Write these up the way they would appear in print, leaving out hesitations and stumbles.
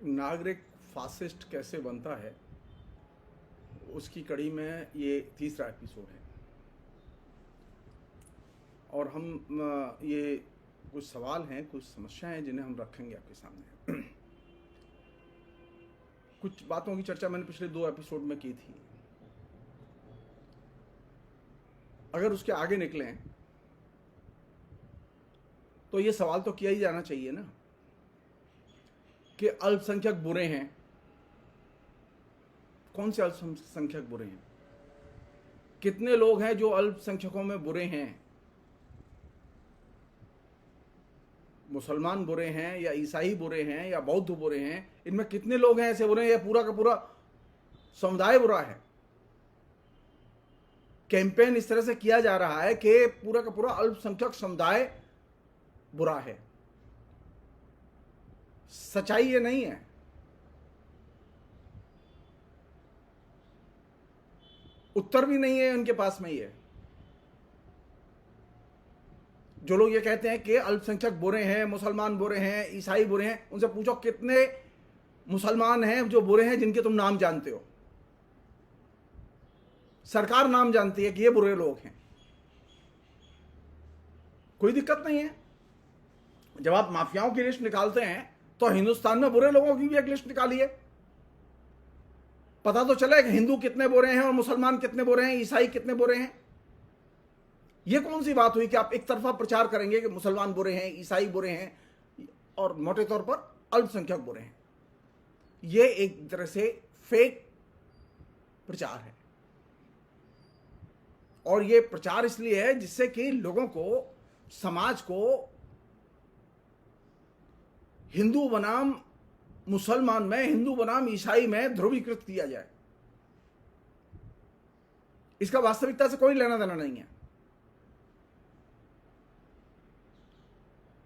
नागरिक फासिस्ट कैसे बनता है, उसकी कड़ी में ये तीसरा एपिसोड है। और हम ये कुछ सवाल हैं, कुछ समस्याएं हैं जिन्हें हम रखेंगे आपके सामने। कुछ बातों की चर्चा मैंने पिछले 2 एपिसोड में की थी। अगर उसके आगे निकलें तो ये सवाल तो किया ही जाना चाहिए ना कि अल्पसंख्यक बुरे हैं। कौन से अल्पसंख्यक बुरे हैं? कितने लोग हैं जो अल्पसंख्यकों में बुरे हैं? मुसलमान बुरे हैं या ईसाई बुरे हैं या बौद्ध बुरे हैं? इनमें कितने लोग हैं ऐसे बुरे हैं या पूरा का पूरा समुदाय बुरा है? कैंपेन इस तरह से किया जा रहा है कि पूरा का पूरा अल्पसंख्यक समुदाय बुरा है। सच्चाई ये नहीं है। उत्तर भी नहीं है उनके पास में। ये जो लोग ये कहते हैं कि अल्पसंख्यक बुरे हैं, मुसलमान बुरे हैं, ईसाई बुरे हैं, उनसे पूछो कितने मुसलमान हैं जो बुरे हैं जिनके तुम नाम जानते हो। सरकार नाम जानती है कि ये बुरे लोग हैं। कोई दिक्कत नहीं है। जब आप माफियाओं की लिस्ट निकालते हैं तो हिंदुस्तान में बुरे लोगों की भी एक लिस्ट निकालिए। पता तो चले कि हिंदू कितने बुरे हैं और मुसलमान कितने बुरे हैं, ईसाई कितने बुरे हैं। यह कौन सी बात हुई कि आप एक तरफा प्रचार करेंगे कि मुसलमान बुरे हैं, ईसाई बुरे हैं और मोटे तौर पर अल्पसंख्यक बुरे हैं। यह एक तरह से फेक प्रचार है। और यह प्रचार इसलिए है जिससे कि लोगों को, समाज को हिंदू बनाम मुसलमान में, हिंदू बनाम ईसाई में ध्रुवीकृत किया जाए। इसका वास्तविकता से कोई लेना देना नहीं है।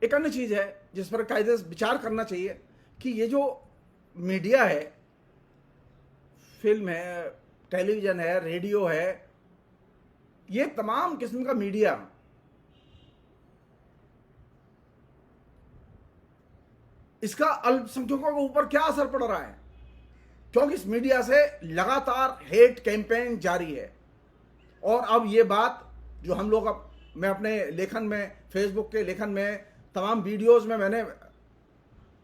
एक अन्य चीज है जिस पर कायदे से विचार करना चाहिए कि ये जो मीडिया है, फिल्म है, टेलीविजन है, रेडियो है, ये तमाम किस्म का मीडिया इसका अल्पसंख्यकों के ऊपर क्या असर पड़ रहा है? क्योंकि इस मीडिया से लगातार हेट कैंपेन जारी है। और अब ये बात जो हम लोग, अब मैं अपने लेखन में, फेसबुक के लेखन में, तमाम वीडियोस में मैंने,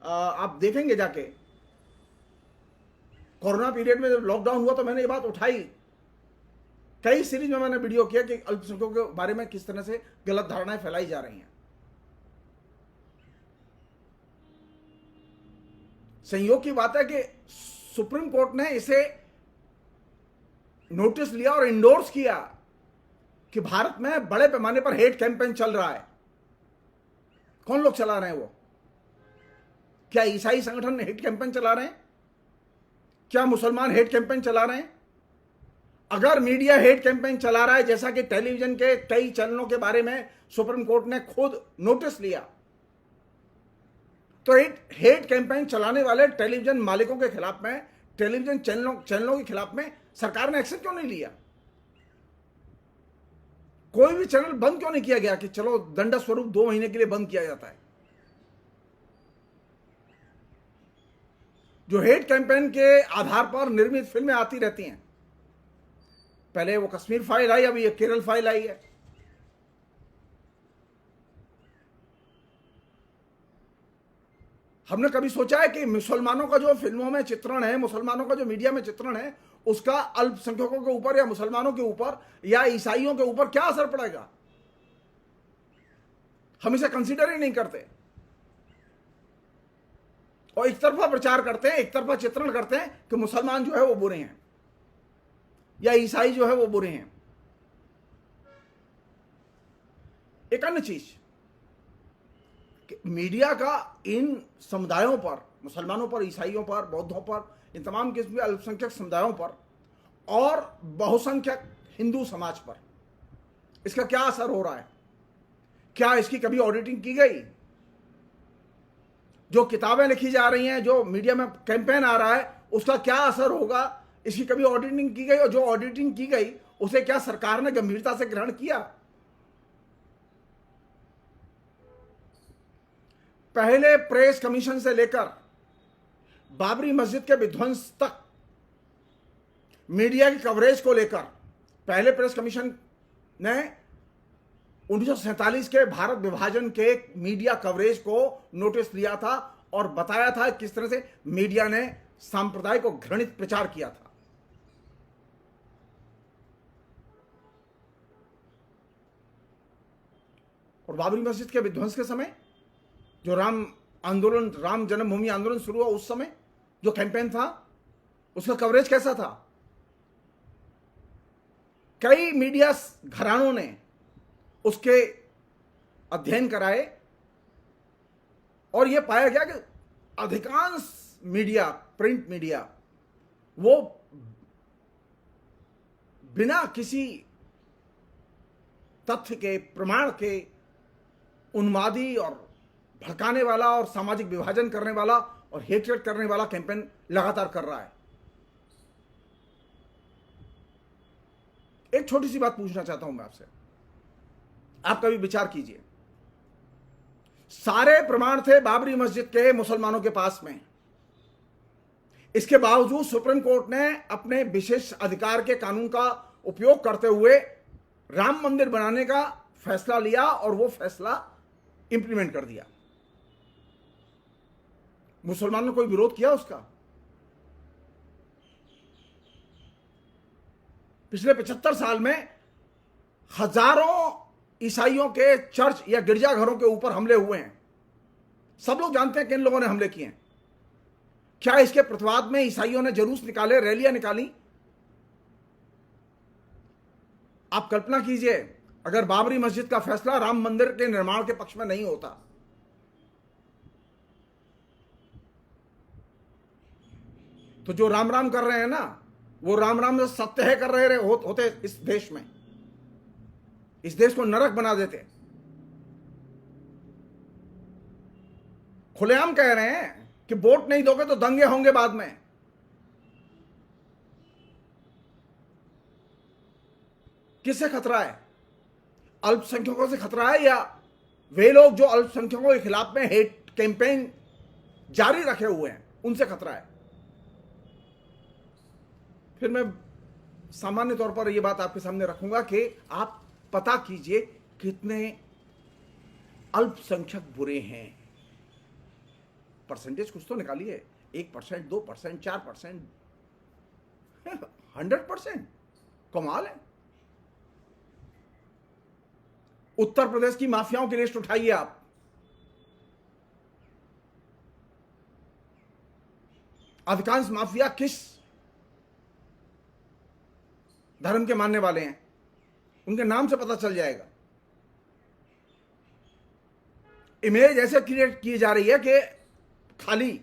आप देखेंगे जाके, कोरोना पीरियड में जब लॉकडाउन हुआ तो मैंने ये बात उठाई। कई सीरीज में मैंने वीडियो किया कि अल्पसंख्यकों के बारे में किस तरह से गलत धारणाएं फैलाई जा रही हैं। संयोग की बात है कि सुप्रीम कोर्ट ने इसे नोटिस लिया और इंडोर्स किया कि भारत में बड़े पैमाने पर हेट कैंपेन चल रहा है। कौन लोग चला रहे हैं वो? क्या ईसाई संगठन हेट कैंपेन चला रहे हैं? क्या मुसलमान हेट कैंपेन चला रहे हैं? अगर मीडिया हेट कैंपेन चला रहा है, जैसा कि टेलीविजन के कई चैनलों के बारे में सुप्रीम कोर्ट ने खुद नोटिस लिया, तो हेट कैंपेन चलाने वाले टेलीविजन मालिकों के खिलाफ में, टेलीविजन चैनलों के खिलाफ में सरकार ने एक्शन क्यों नहीं लिया? कोई भी चैनल बंद क्यों नहीं किया गया कि चलो दंड स्वरूप 2 महीने के लिए बंद किया जाता है? जो हेट कैंपेन के आधार पर निर्मित फिल्में आती रहती हैं, पहले वो कश्मीर फाइल आई, अभी ये केरल फाइल आई है। हमने कभी सोचा है कि मुसलमानों का जो फिल्मों में चित्रण है, मुसलमानों का जो मीडिया में चित्रण है, उसका अल्पसंख्यकों के ऊपर या मुसलमानों के ऊपर या ईसाइयों के ऊपर क्या असर पड़ेगा? हम इसे कंसीडर ही नहीं करते और एक तरफा प्रचार करते हैं, एक तरफा चित्रण करते हैं कि मुसलमान जो है वो बुरे हैं या ईसाई जो है वो बुरे हैं। एक अन्य चीज, मीडिया का इन समुदायों पर, मुसलमानों पर, ईसाइयों पर, बौद्धों पर, इन तमाम किस्म के अल्पसंख्यक समुदायों पर और बहुसंख्यक हिंदू समाज पर इसका क्या असर हो रहा है? क्या इसकी कभी ऑडिटिंग की गई? जो किताबें लिखी जा रही हैं, जो मीडिया में कैंपेन आ रहा है, उसका क्या असर होगा? इसकी कभी ऑडिटिंग की गई? और जो ऑडिटिंग की गई उसे क्या सरकार ने गंभीरता से ग्रहण किया? पहले प्रेस कमीशन से लेकर बाबरी मस्जिद के विध्वंस तक मीडिया की कवरेज को लेकर पहले प्रेस कमीशन ने 1947 के भारत विभाजन के मीडिया कवरेज को नोटिस दिया था और बताया था किस तरह से मीडिया ने सांप्रदाय को घृणित प्रचार किया था। और बाबरी मस्जिद के विध्वंस के समय जो राम जन्मभूमि आंदोलन शुरू हुआ, उस समय जो कैंपेन था उसका कवरेज कैसा था? कई मीडिया घरानों ने उसके अध्ययन कराए और यह पाया गया कि अधिकांश मीडिया, प्रिंट मीडिया, वो बिना किसी तथ्य के, प्रमाण के उन्मादी और भड़काने वाला और सामाजिक विभाजन करने वाला और हेटरेट करने वाला कैंपेन लगातार कर रहा है। एक छोटी सी बात पूछना चाहता हूं मैं आपसे, आप कभी विचार कीजिए। सारे प्रमाण थे बाबरी मस्जिद के मुसलमानों के पास में, इसके बावजूद सुप्रीम कोर्ट ने अपने विशेष अधिकार के कानून का उपयोग करते हुए राम मंदिर बनाने का फैसला लिया और वो फैसला इंप्लीमेंट कर दिया। मुसलमानों ने कोई विरोध किया उसका? पिछले 75 साल में हजारों ईसाइयों के चर्च या गिरजाघरों के ऊपर हमले हुए हैं। सब लोग जानते हैं किन लोगों ने हमले किए हैं। क्या इसके प्रतिवाद में ईसाइयों ने जुलूस निकाले, रैलियां निकाली? आप कल्पना कीजिए अगर बाबरी मस्जिद का फैसला राम मंदिर के निर्माण के पक्ष में नहीं होता, तो जो राम राम कर रहे हैं ना, वो राम राम से सत्य है कर रहे होते इस देश में, इस देश को नरक बना देते। खुलेआम कह रहे हैं कि वोट नहीं दोगे तो दंगे होंगे बाद में। किससे खतरा है? अल्पसंख्यकों से खतरा है या वे लोग जो अल्पसंख्यकों के खिलाफ में हेट कैंपेन जारी रखे हुए हैं उनसे खतरा है? फिर मैं सामान्य तौर पर यह बात आपके सामने रखूंगा कि आप पता कीजिए कितने अल्पसंख्यक बुरे हैं। परसेंटेज कुछ तो निकालिए, 1%, 2%, 4%, 100%। कमाल है। उत्तर प्रदेश की माफियाओं की लिस्ट उठाइए आप। अधिकांश माफिया किस धर्म के मानने वाले हैं, उनके नाम से पता चल जाएगा। इमेज ऐसे क्रिएट की जा रही है कि खाली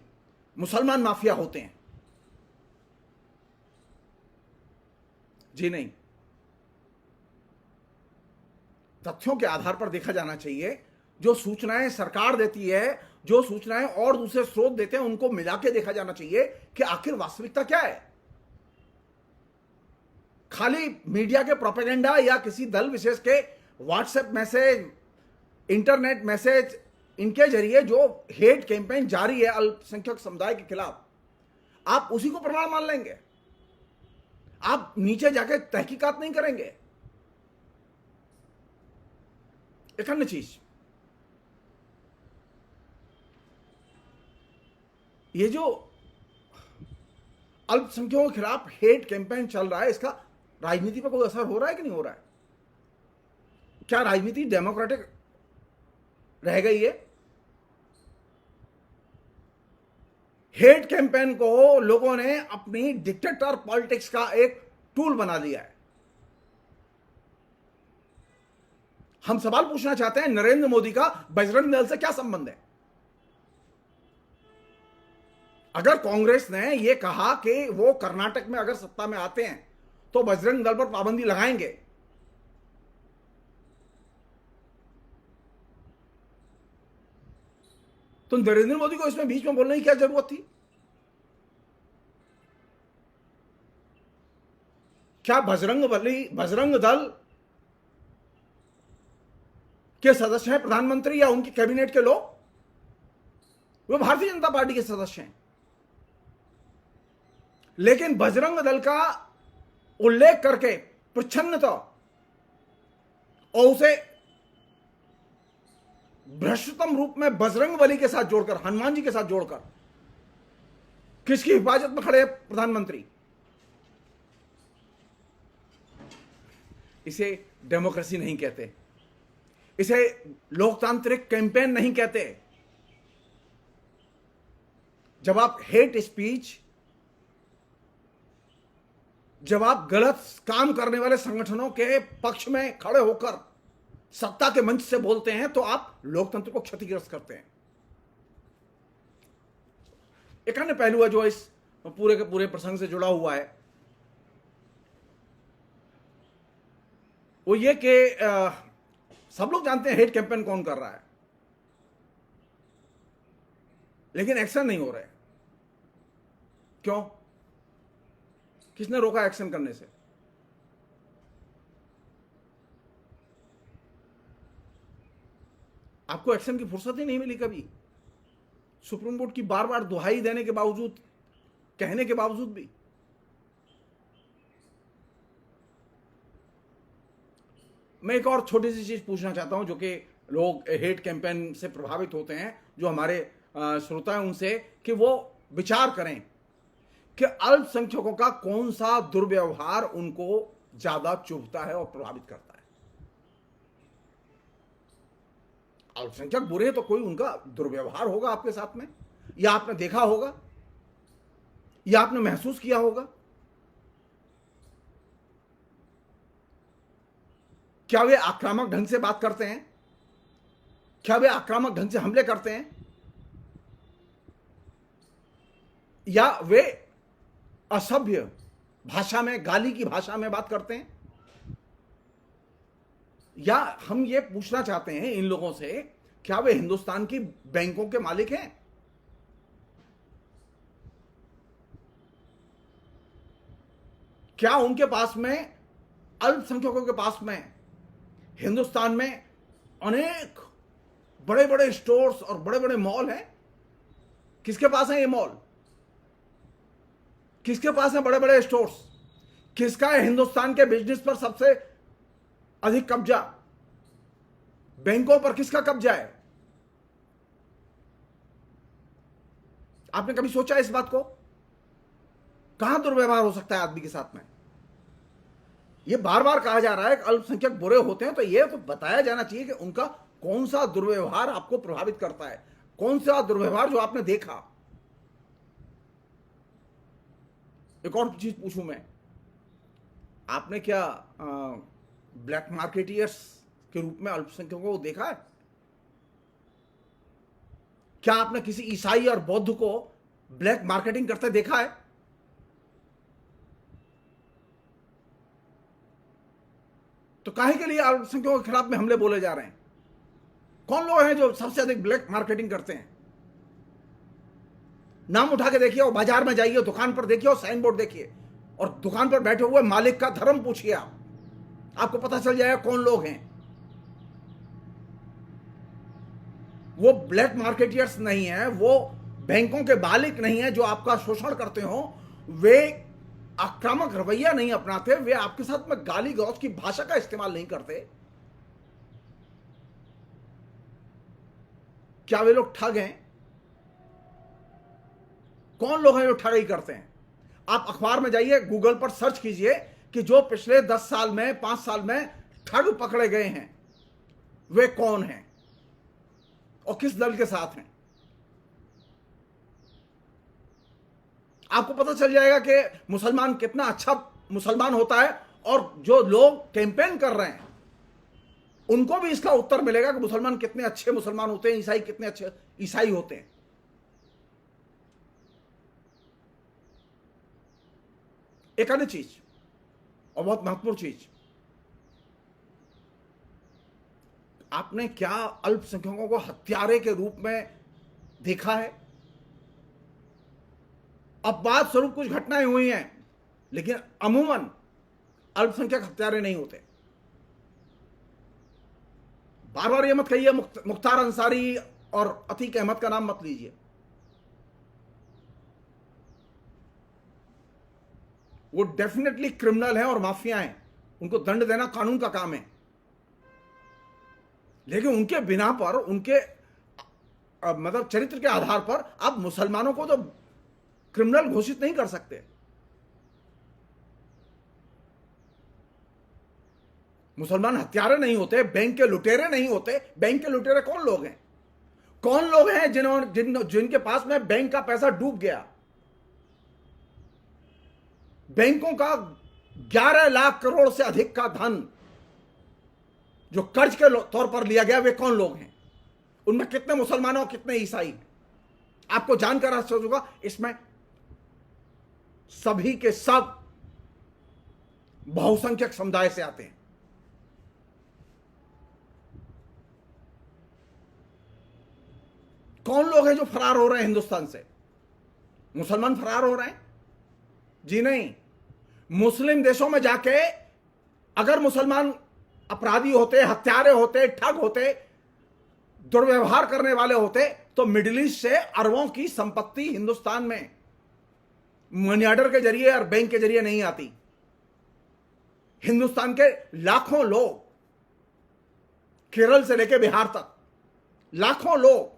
मुसलमान माफिया होते हैं। जी नहीं, तथ्यों के आधार पर देखा जाना चाहिए। जो सूचनाएं सरकार देती है, जो सूचनाएं और दूसरे स्रोत देते हैं, उनको मिला के देखा जाना चाहिए कि आखिर वास्तविकता क्या है। खाली मीडिया के प्रोपेगेंडा या किसी दल विशेष के व्हाट्सएप मैसेज, इंटरनेट मैसेज, इनके जरिए जो हेट कैंपेन जारी है अल्पसंख्यक समुदाय के खिलाफ, आप उसी को प्रमाण मान लेंगे? आप नीचे जाके तहकीकात नहीं करेंगे? एक अन्य चीज, ये जो अल्पसंख्यकों के खिलाफ हेट कैंपेन चल रहा है, इसका राजनीति पर कोई असर हो रहा है कि नहीं हो रहा है? क्या राजनीति डेमोक्रेटिक रह गई है? हेट कैंपेन को लोगों ने अपनी डिक्टेटर पॉलिटिक्स का एक टूल बना दिया है। हम सवाल पूछना चाहते हैं, नरेंद्र मोदी का बजरंग दल से क्या संबंध है? अगर कांग्रेस ने यह कहा कि वो कर्नाटक में अगर सत्ता में आते हैं तो बजरंग दल पर पाबंदी लगाएंगे, तो नरेंद्र मोदी को इसमें बीच में बोलने की क्या जरूरत थी? क्या बजरंग दल के सदस्य हैं प्रधानमंत्री या उनकी कैबिनेट के लोग? वो भारतीय जनता पार्टी के सदस्य हैं। लेकिन बजरंग दल का उल्लेख करके प्रच्छन्नता और उसे भ्रष्टतम रूप में बजरंग बली के साथ जोड़कर, हनुमान जी के साथ जोड़कर, किसकी हिफाजत में खड़े हैं प्रधानमंत्री? इसे डेमोक्रेसी नहीं कहते, इसे लोकतांत्रिक कैंपेन नहीं कहते। जब आप हेट स्पीच, जब आप गलत काम करने वाले संगठनों के पक्ष में खड़े होकर सत्ता के मंच से बोलते हैं, तो आप लोकतंत्र को क्षतिग्रस्त करते हैं। एक अन्य पहलू है जो इस पूरे के पूरे प्रसंग से जुड़ा हुआ है, वो ये कि सब लोग जानते हैं हेट कैंपेन कौन कर रहा है, लेकिन एक्शन नहीं हो रहा है। क्यों? किसने रोका एक्शन करने से? आपको एक्शन की फुर्सत ही नहीं मिली कभी, सुप्रीम कोर्ट की बार बार दुहाई देने के बावजूद, कहने के बावजूद भी। मैं एक और छोटी सी चीज पूछना चाहता हूं, जो कि लोग हेट कैंपेन से प्रभावित होते हैं, जो हमारे श्रोता हैं उनसे, कि वो विचार करें कि अल्पसंख्यकों का कौन सा दुर्व्यवहार उनको ज्यादा चुभता है और प्रभावित करता है। अल्पसंख्यक बुरे हैं तो कोई उनका दुर्व्यवहार होगा आपके साथ में, या आपने देखा होगा, या आपने महसूस किया होगा। क्या वे आक्रामक ढंग से बात करते हैं? क्या वे आक्रामक ढंग से हमले करते हैं? या वे असभ्य भाषा में, गाली की भाषा में बात करते हैं? या हम ये पूछना चाहते हैं इन लोगों से, क्या वे हिंदुस्तान की बैंकों के मालिक हैं? क्या उनके पास में, अल्पसंख्यकों के पास में, हिंदुस्तान में अनेक बड़े बड़े स्टोर्स और बड़े बड़े मॉल हैं? किसके पास है ये मॉल? किसके पास है बड़े बड़े स्टोर्स? किसका है हिंदुस्तान के बिजनेस पर सबसे अधिक कब्जा? बैंकों पर किसका कब्जा है? आपने कभी सोचा इस बात को? कहां दुर्व्यवहार हो सकता है आदमी के साथ में? ये बार बार कहा जा रहा है कि अल्पसंख्यक बुरे होते हैं, तो ये तो बताया जाना चाहिए कि उनका कौन सा दुर्व्यवहार आपको प्रभावित करता है, कौन सा दुर्व्यवहार जो आपने देखा। एक और चीज पूछूं मैं, आपने क्या ब्लैक मार्केटियर्स के रूप में अल्पसंख्यकों को देखा है? क्या आपने किसी ईसाई और बौद्ध को ब्लैक मार्केटिंग करते देखा है? तो काहे के लिए अल्पसंख्यकों के खिलाफ में हमले बोले जा रहे हैं? कौन लोग हैं जो सबसे अधिक ब्लैक मार्केटिंग करते हैं? नाम उठा के देखिए, और बाजार में जाइए, दुकान पर देखिए, और साइन बोर्ड देखिए, और दुकान पर बैठे हुए मालिक का धर्म पूछिए, आपको पता चल जाएगा कौन लोग हैं। वो ब्लैक मार्केटियर्स नहीं है, वो बैंकों के मालिक नहीं है जो आपका शोषण करते हो। वे आक्रामक रवैया नहीं अपनाते, वे आपके साथ में गाली गलौज की भाषा का इस्तेमाल नहीं करते। क्या वे लोग ठग हैं? कौन लोग हैं जो ठगी करते हैं? आप अखबार में जाइए, गूगल पर सर्च कीजिए कि जो पिछले 10 साल में, 5 साल में ठग पकड़े गए हैं, वे कौन हैं और किस दल के साथ हैं। आपको पता चल जाएगा कि मुसलमान कितना अच्छा मुसलमान होता है, और जो लोग कैंपेन कर रहे हैं उनको भी इसका उत्तर मिलेगा कि मुसलमान कितने अच्छे मुसलमान होते हैं, ईसाई कितने अच्छे ईसाई होते हैं। एक अन्य चीज, और बहुत महत्वपूर्ण चीज, आपने क्या अल्पसंख्यकों को हत्यारे के रूप में देखा है? अपवाद स्वरूप कुछ घटनाएं हुई हैं, लेकिन अमूमन अल्पसंख्यक हत्यारे नहीं होते। बार बार ये मत कहिए मुख्तार अंसारी और अतीक अहमद का नाम मत लीजिए। वो डेफिनेटली क्रिमिनल हैं और माफिया हैं, उनको दंड देना कानून का काम है। लेकिन उनके बिना पर, उनके मतलब चरित्र के आधार पर आप मुसलमानों को तो क्रिमिनल घोषित नहीं कर सकते। मुसलमान हत्यारे नहीं होते, बैंक के लुटेरे नहीं होते। बैंक के लुटेरे कौन लोग हैं? कौन लोग हैं जिनके पास में बैंक का पैसा डूब गया? बैंकों का 11 लाख करोड़ से अधिक का धन जो कर्ज के तौर पर लिया गया, वे कौन लोग हैं? उनमें कितने मुसलमान और कितने ईसाई? आपको जानकर आश्चर्य होगा, इसमें सभी के सब बहुसंख्यक समुदाय से आते हैं। कौन लोग हैं जो फरार हो रहे हैं हिंदुस्तान से? मुसलमान फरार हो रहे हैं? जी नहीं। मुस्लिम देशों में जाके अगर मुसलमान अपराधी होते, हत्यारे होते, ठग होते, दुर्व्यवहार करने वाले होते, तो मिडिल ईस्ट से अरबों की संपत्ति हिंदुस्तान में मनी ऑर्डर के जरिए और बैंक के जरिए नहीं आती। हिंदुस्तान के लाखों लोग, केरल से लेकर बिहार तक लाखों लोग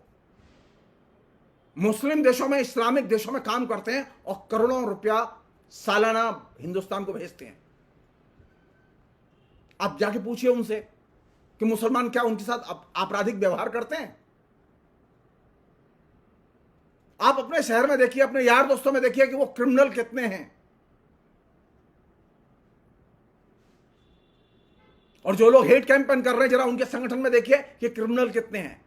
मुस्लिम देशों में, इस्लामिक देशों में काम करते हैं और करोड़ों रुपया सालाना हिंदुस्तान को भेजते हैं। आप जाके पूछिए उनसे कि मुसलमान क्या उनके साथ आपराधिक व्यवहार करते हैं? आप अपने शहर में देखिए, अपने यार दोस्तों में देखिए कि वो क्रिमिनल कितने हैं। और जो लोग हेट कैंपेन कर रहे हैं, जरा उनके संगठन में देखिए कि क्रिमिनल कितने हैं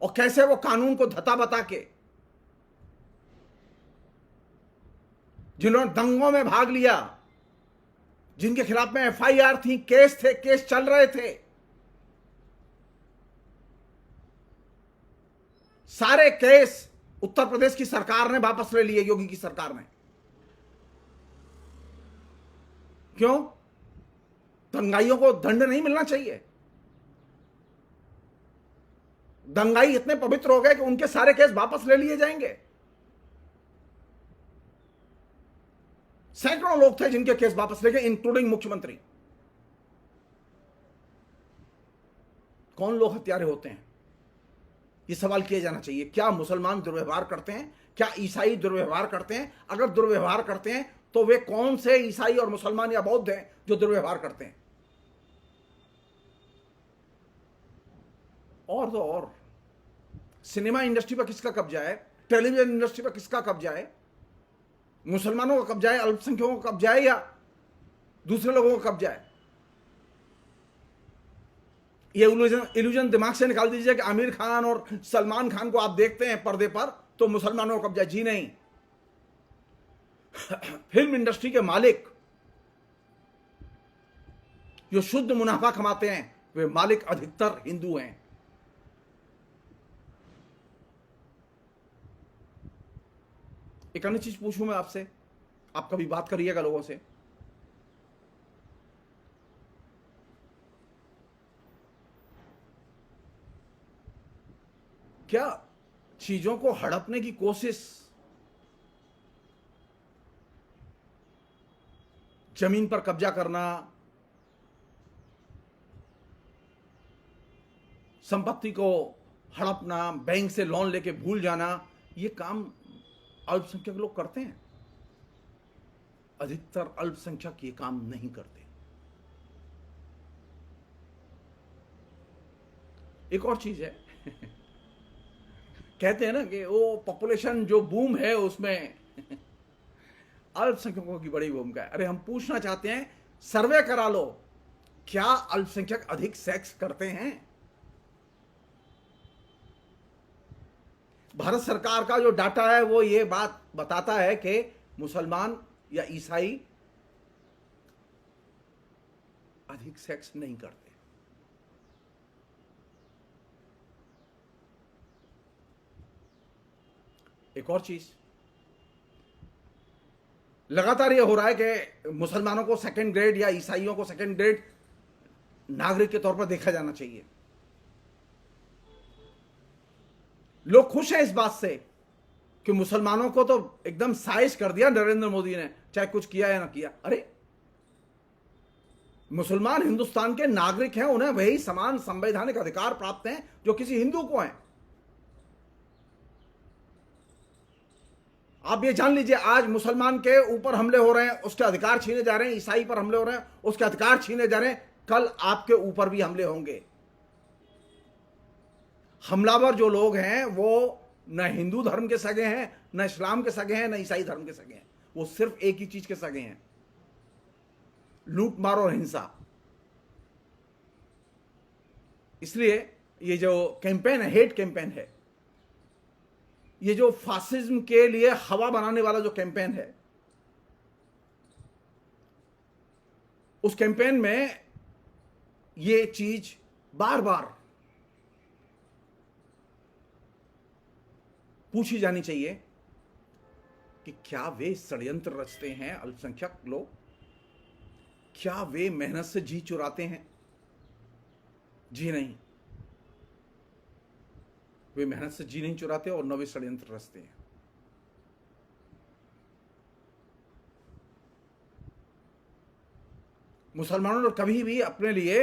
और कैसे वो कानून को धता बता के, जिन्होंने दंगों में भाग लिया, जिनके खिलाफ में एफआईआर थी, केस थे, केस चल रहे थे, सारे केस उत्तर प्रदेश की सरकार ने वापस ले लिए, योगी की सरकार ने। क्यों? दंगाइयों को दंड नहीं मिलना चाहिए? दंगाई इतने पवित्र हो गए कि उनके सारे केस वापस ले लिए जाएंगे। सैकड़ों लोग थे जिनके केस वापस ले गए, इंक्लूडिंग मुख्यमंत्री। कौन लोग हत्यारे होते हैं? ये सवाल किया जाना चाहिए। क्या मुसलमान दुर्व्यवहार करते हैं? क्या ईसाई दुर्व्यवहार करते हैं? अगर दुर्व्यवहार करते हैं तो वे कौन से ईसाई और मुसलमान या बौद्ध हैं जो दुर्व्यवहार करते हैं? और तो और सिनेमा इंडस्ट्री पर किसका कब्जा है? टेलीविजन इंडस्ट्री पर किसका कब्जा है? मुसलमानों का कब्जा है, अल्पसंख्यकों का कब्जा है, या दूसरे लोगों का कब्जा है? ये इल्यूजन दिमाग से निकाल दीजिए कि आमिर खान और सलमान खान को आप देखते हैं पर्दे पर तो मुसलमानों का कब्जा। जी नहीं। फिल्म इंडस्ट्री के मालिक जो शुद्ध मुनाफा कमाते हैं, वे मालिक अधिकतर हिंदू हैं। एक अन्य चीज पूछूं मैं आपसे, आप कभी बात करिएगा लोगों से। क्या चीजों को हड़पने की कोशिश, जमीन पर कब्जा करना, संपत्ति को हड़पना, बैंक से लोन लेके भूल जाना, ये काम अल्पसंख्यक लोग करते हैं? अधिकतर अल्पसंख्यक ये काम नहीं करते। एक और चीज है कहते हैं ना कि वो पॉपुलेशन जो बूम है उसमें अल्पसंख्यकों की बड़ी भूमिका है। अरे हम पूछना चाहते हैं, सर्वे करा लो, क्या अल्पसंख्यक अधिक सेक्स करते हैं? भारत सरकार का जो डाटा है वो ये बात बताता है कि मुसलमान या ईसाई अधिक सेक्स नहीं करते। एक और चीज, लगातार ये हो रहा है कि मुसलमानों को सेकंड ग्रेड या ईसाइयों को सेकंड ग्रेड नागरिक के तौर पर देखा जाना चाहिए। लोग खुश हैं इस बात से कि मुसलमानों को तो एकदम साइज कर दिया नरेंद्र मोदी ने, चाहे कुछ किया या ना किया। अरे मुसलमान हिंदुस्तान के नागरिक हैं, उन्हें वही समान संवैधानिक अधिकार प्राप्त हैं जो किसी हिंदू को हैं। आप ये जान लीजिए, आज मुसलमान के ऊपर हमले हो रहे हैं, उसके अधिकार छीने जा रहे हैं, ईसाई पर हमले हो रहे हैं, उसके अधिकार छीने जा रहे हैं, कल आपके ऊपर भी हमले होंगे। हमलावर जो लोग हैं वो न हिंदू धर्म के सगे हैं, न इस्लाम के सगे हैं, न ईसाई धर्म के सगे हैं, वो सिर्फ एक ही चीज के सगे हैं, लूट मार और हिंसा। इसलिए ये जो कैंपेन है, हेट कैंपेन है, ये जो फासिज्म के लिए हवा बनाने वाला जो कैंपेन है, उस कैंपेन में ये चीज बार बार पूछी जानी चाहिए कि क्या वे षड्यंत्र रचते हैं अल्पसंख्यक लोग? क्या वे मेहनत से जी चुराते हैं? जी नहीं, वे मेहनत से जी नहीं चुराते और न वे षड्यंत्र रचते हैं। मुसलमानों ने कभी भी अपने लिए,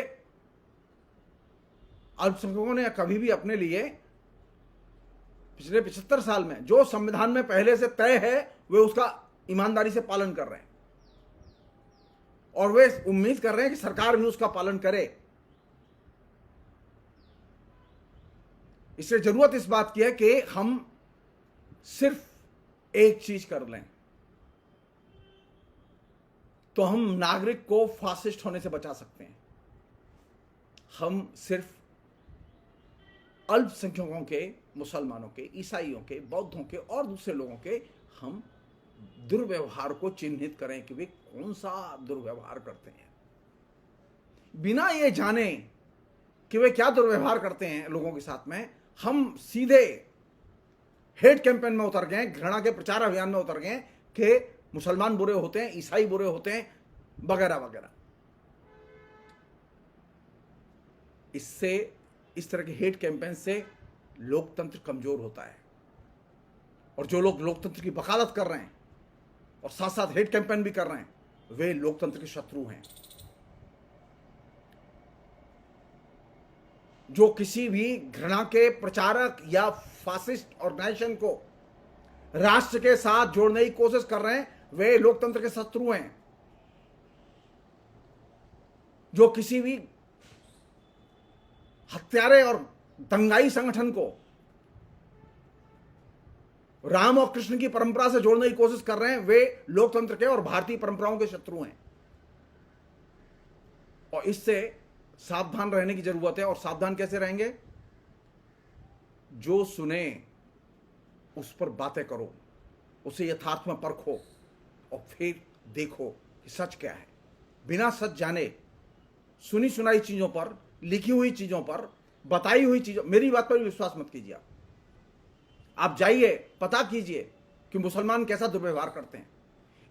अल्पसंख्यकों ने कभी भी अपने लिए पिछले 75 साल में जो संविधान में पहले से तय है, वे उसका ईमानदारी से पालन कर रहे हैं और वे उम्मीद कर रहे हैं कि सरकार भी उसका पालन करे। इसलिए जरूरत इस बात की है कि हम सिर्फ एक चीज कर लें तो हम नागरिक को फासिस्ट होने से बचा सकते हैं। हम सिर्फ अल्पसंख्यकों के, मुसलमानों के, ईसाइयों के, बौद्धों के और दूसरे लोगों के हम दुर्व्यवहार को चिन्हित करें कि वे कौन सा दुर्व्यवहार करते हैं, बिना ये जाने कि वे क्या दुर्व्यवहार करते हैं लोगों के साथ में। हम सीधे हेट कैंपेन में उतर गए, घृणा के प्रचार अभियान में उतर गए कि मुसलमान बुरे होते हैं, ईसाई बुरे होते हैं, वगैरह वगैरह। इससे, इस तरह के हेट कैंपेन से लोकतंत्र कमजोर होता है और जो लोग लोकतंत्र की वकालत कर रहे हैं और साथ साथ हेट कैंपेन भी कर रहे हैं, वे लोकतंत्र के शत्रु हैं। जो किसी भी घृणा के प्रचारक या फासिस्ट ऑर्गेनाइजेशन को राष्ट्र के साथ जोड़ने की कोशिश कर रहे हैं, वे लोकतंत्र के शत्रु हैं। जो किसी भी हत्यारे और दंगाई संगठन को राम और कृष्ण की परंपरा से जोड़ने की कोशिश कर रहे हैं, वे लोकतंत्र के और भारतीय परंपराओं के शत्रु हैं। और इससे सावधान रहने की जरूरत है। और सावधान कैसे रहेंगे? जो सुने उस पर बातें करो, उसे यथार्थ में परखो और फिर देखो कि सच क्या है। बिना सच जाने सुनी सुनाई चीजों पर, लिखी हुई चीजों पर, बताई हुई चीजों, मेरी बात पर विश्वास मत कीजिए। आप जाइए, पता कीजिए कि मुसलमान कैसा दुर्व्यवहार करते हैं,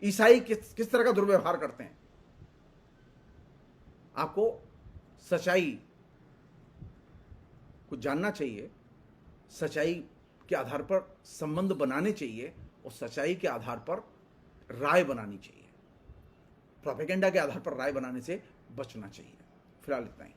ईसाई किस तरह का दुर्व्यवहार करते हैं। आपको सच्चाई को जानना चाहिए, सच्चाई के आधार पर संबंध बनाने चाहिए और सच्चाई के आधार पर राय बनानी चाहिए। प्रोपेगेंडा के आधार पर राय बनाने से बचना चाहिए। फिलहाल इतना ही।